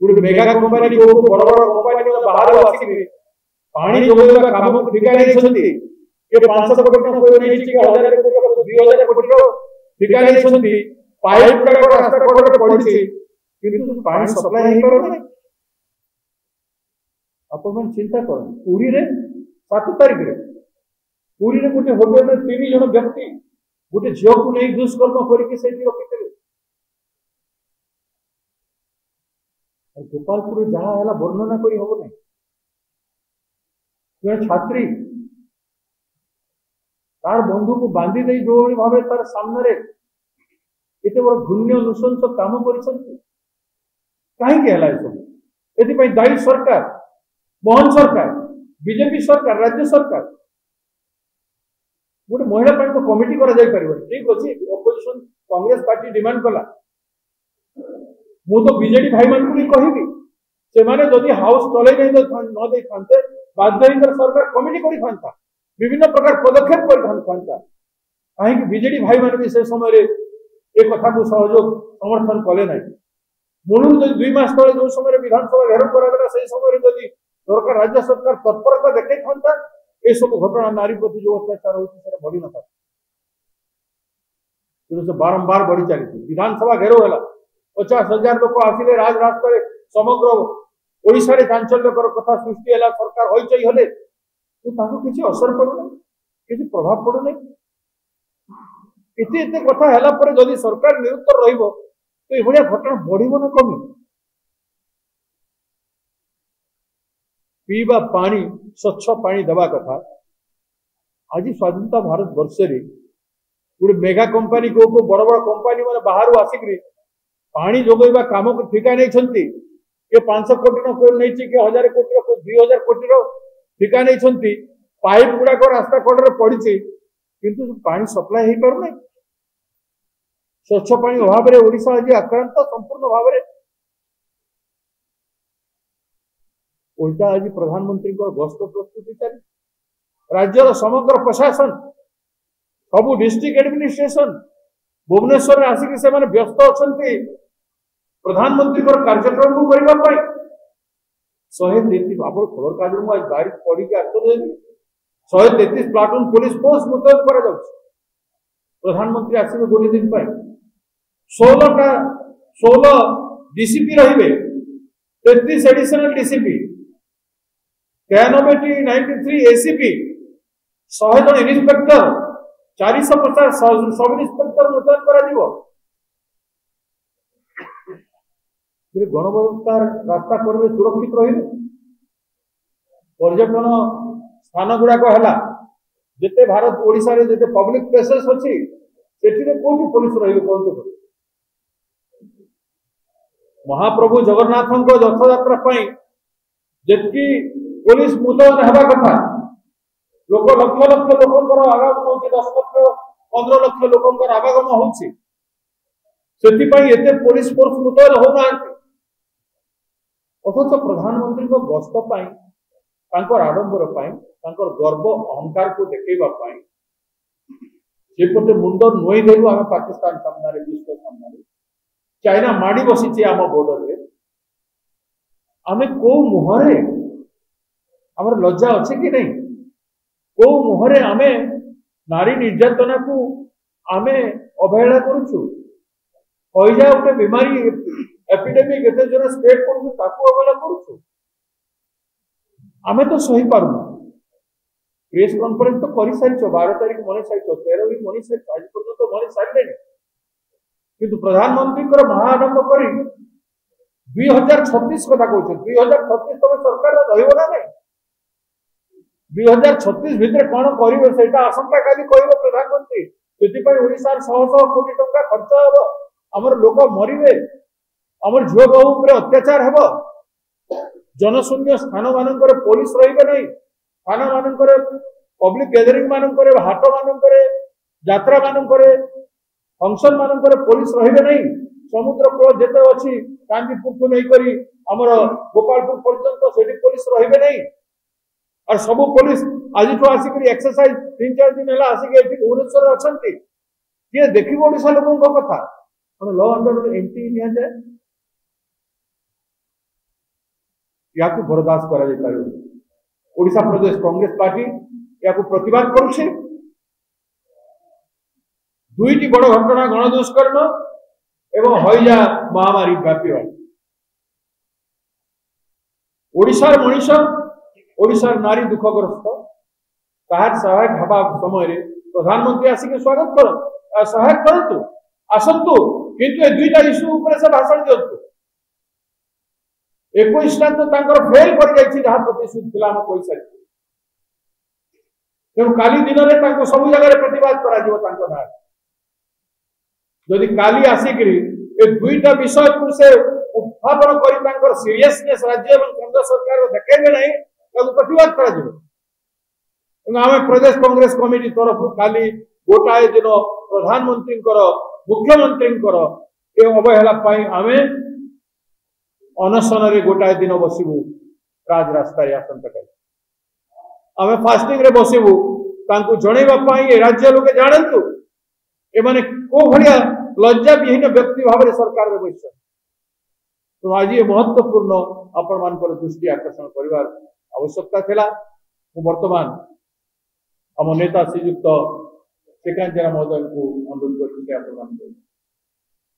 गोटे mega company को बड़ बड़ कंपनी बाहर आसिक पानी जोगेबा काम को ठिका नहीं के 500 कोटी कोई नहीं कि 1000 कोटी 2000 कोटी ठिका नहीं पाइप गुड़ा रास्ता कड़े पड़ी किंतु पानी सप्लाई हो पार नहीं। अपन चिंता कर पुरी रे 7 तारिख रे पुरी रे गोटे होटल में 3 जन व्यक्ति गोटे झील को नहीं दुष्कर्म करके रखी गोपालपुर जहाँ है वर्णना करी हम नहीं छात्री तार बंधु को बांधी दे जो भाव तार सामने एत बड़ घून्य नृशंस काम कर सब दायी सरकार मोहन सरकार बीजेपी सरकार राज्य सरकार गोटे महिला तो कमिटी करा जाय परिबो ठीक अछि ऑपोजिशन कांग्रेस पार्टी डिमांड कला मु तो बीजेडी भाई मान को भी कहिबी से माने जदि हाउस चले नहीं न दे थांते बाध्यकर सरकार कमिटी करि थांता विभिन्न प्रकार पदक्षेप करि थांता काहे कि बीजेडी भाई मान भी से समय रे एक कथा को सहयोग समर्थन कले नहीं मुलु 2 मास तले जो समय रे विधानसभा घेराव करा गला से समय रे जदि सरकार राज्य सरकार तत्परता देखे थांता ए सब घटना नारी प्रति जो अत्याचार होती है बढ़ी न था बारंबार बढ़ी चली विधानसभा घेराव है 50,000 लोक आसिले राजरास्ता समग्र ओडिशा रे चांचल्यकर कथा सृष्टि है सरकार होई हले तो किसी असर पड़ू किसी प्रभाव पड़ू नहीं एते कथा है जदि सरकार निरुत्तर रहिबो तो ये घटना बढ़िबो ना कमी पीवा पानी स्वच्छ पानी देवा कथा आज स्वाधीनता भारत वर्ष गोटे मेगा कंपनी को बड़ बड़ कंपनी मैंने बाहर आसिक पानी जोगेबा काम को ठिका नहीं के 500 कोटी कोई नहीं कि 1000 कोटी कोई 2000 कोटी ठिका नहीं पाइप गुड़ाक रास्ता कड़े पड़ी किंतु पानी सप्लाई हो पार नहीं स्वच्छ पानी अभाव में ओडिशा आज आक्रांत संपूर्ण भाव में उल्टा आज प्रधानमंत्री गस्त प्रस्तुति चली राज्यर समग्र प्रशासन सबू डिस्ट्रिक्ट एडमिनिस्ट्रेशन भुवनेश्वर आसिक से व्यस्त अच्छा प्रधानमंत्री कार्यक्रम को करने 133 आप खबर कागज में आज बाहर पढ़ी के आश्चर्य 133 प्लाटून पुलिस फोर्स मुतयन करा प्रधानमंत्री आसवे गोटे दिन 16 डीसीपी रहिबे 33 एडिशनल डीसीपी 93 93 एसीपी 100 जन इन्स्पेक्टर 450 सब इन्स्पेक्टर मुतयन करा गणव्यवस्था रास्ता कड़े सुरक्षित रही पर्यटन स्थान गुड़ाक है जिते भारत ओडिशा रे जिते पब्लिक प्लेसेस अच्छी से कौन पुलिस कहतु महाप्रभु जगन्नाथ रथयात्रा जी पुलिस मुतयन होगा कथा लोक लक्ष लक्ष लोक आगमन हो 10 लक्ष 15 लक्ष लोक आवागम होती पुलिस फोर्स मुतयन होना अथच प्रधानमंत्री गस्त आडंबर गर्व अहंकार को देखा सेपटे मुंड नुई देलु आम पाकिस्तान सामने विश्व सामने चाइना माड़ी बसी आम बॉर्डर रे आमे को मुहरे आमर लज्जा अच्छे कि नहीं को मुहरे आमे नारी निर्यातना को आमे अवहेला करूछु होइजा उठे बीमारी एपिडेमिक एते जरा स्प्रेड करू ताको अवहेला करूछु आमे तो सही पारुना प्रेस कॉन्फ्रेंस तो करि सारिछो 12 तारिख मने सारिछो 13 भी मने सारिछो आज पर्यंत तो मने सारिले किंतु प्रधानमंत्री महाआडंब करी 2036 कथा कहछो 2036 तब सरकार रहिबो ना नहीं 2036 भितर कौन करिवे सेटा आसंता काली कहबो प्रधानमंत्री सेति ओडिशा 100 कोटी टंका खर्च हबो हमर लोक मरिवे हमर झुआ बहु पर अत्याचार हेबो जनशून्य स्थान मानकर पुलिस रहिबे नहीं थाना मानकर पब्लिक गैदरिंग मानकर हाट मानकर यात्रा मानकर फंक्शन मानकर पुलिस रहिबे नहीं समुद्र कूल जेते अछि कांदीपुर को नहीं करी हमर गोपालपुर पर्यंत सेठी पुलिस रहिबे नहीं और सब पुलिस आज तो आसिक एक्सरसाइज 3-4 दिन है आसिक भुवनेश्वर अच्छा किए देखिए ओडिशा लोक कथा लॉ अंडर एंट्री निया जाए या बर्दाश्त करा ओडिशा प्रदेश कांग्रेस पार्टी या प्रतिवाद करुछे। दुईटी बड़ घटना गणदुष्कर्म एवं हईजा महामारी व्यापीवा ओडिशार मनीष ओडिशार नारी दुखग्रस्त ताहार सहायक हवा समय प्रधानमंत्री आसिक स्वागत कर सहायक करतु आसतु किंतु ए दुईटा इश्यू ऊपर से भाषण दियंतु 21टा तो तांकर फेल कर जायछि जहा प्रतिशुद्ध थिला हम कहि सारि तेणु काली दिन में तांको सब जगह प्रतिवाद करा जिवो तांको ना जदि काली आसिक ए दुईटा विषय को से उत्थापन करी तांकर सीरियसनेस राज्य एवं केंद्र सरकार देखेबे नहीं ताको प्रतिवाद करा जिवो। आम प्रदेश कांग्रेस कमिटी तरफ काली गोटाए दिन प्रधानमंत्री मुख्यमंत्री ये अवहेला आमे अनशन गोटाए दिन बसबू राज रास्ता आसंता आमे फास्टिंग रे बसबू जनइबा राज्य लोके जानतु एमाने को भलिया लज्जा विहीन व्यक्ति भाव सरकार में बैठ तो आज ये महत्वपूर्ण आपण मान दृष्टि आकर्षण करिवार आवश्यकता थिला। वर्तमान आम नेता श्रीयुक्त श्रीकांत जेना महोदय को अनुरोध कर